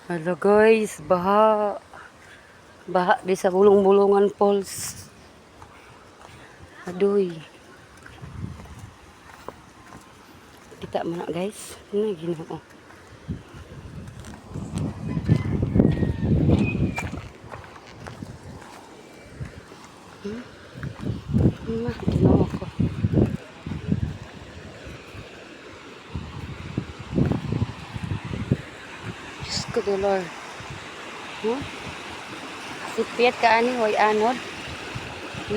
Hello guys, baha. Baha di sa Bulong-Bulungan Falls. Aduy. Kita mana guys? Ini Ginoo. Ginoo ko. Diyos ko the Lord. Sipit ka ani, way anod.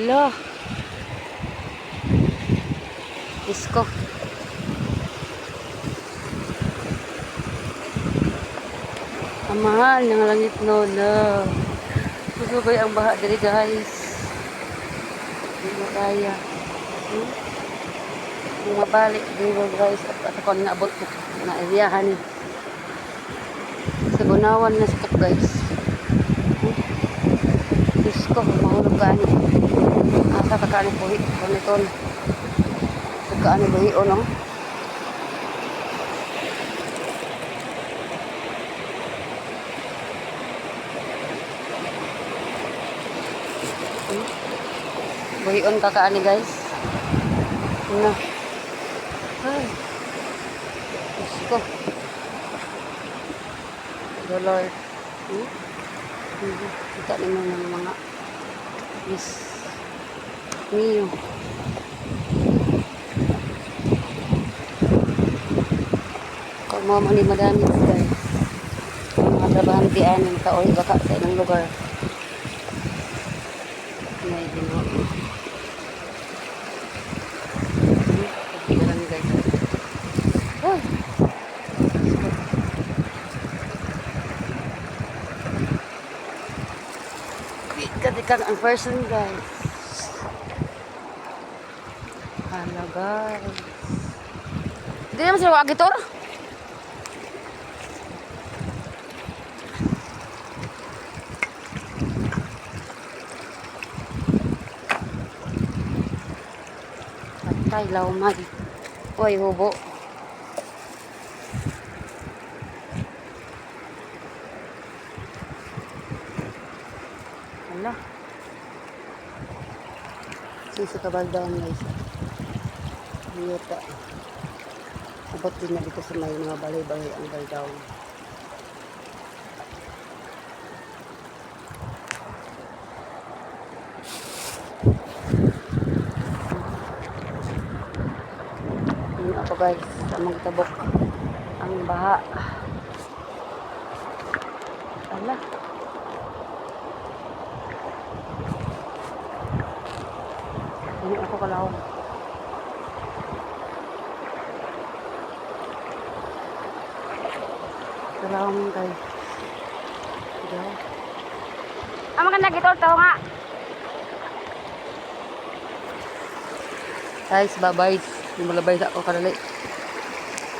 Lo. Diyos ko. Ang mahal ng langit lola. Susubay ang baha diri guys. Hindi mo kaya. Kung mabalik dito guys at ako nga abot na area ni. Sa Bunawan na sakit guys. Diyos ko, mahulog ka ni. Asa ka ka ni puhi. Kuniton. Ka ni buhi o no? Buhion ka ka ni guys. Ano? Ay. Diyos ko. The Lord. Kita naman ng mga yes. Mio. Kung mga mani madami guys. Mga trabahantian ng kaoy baka sa ilang lugar. May Ginoo. Pagkilan guys. Oh. Katikan ang person guys. Hala guys. Hindi naman sila wagitor. Patay lauman. Uy hubo. Hala. Sisi kabaldaon guys. Biyota. Abot din na dito sa may mga balay-balay ang baldaon. Yun ako guys. Sa magtabok. Ang baha. Hala. Hindi ako kalawang. Kalawang guys. Diyaw. Ah, maganda gito. Tao nga. Guys, bye-bye. Hindi mo labay sa ako kadali.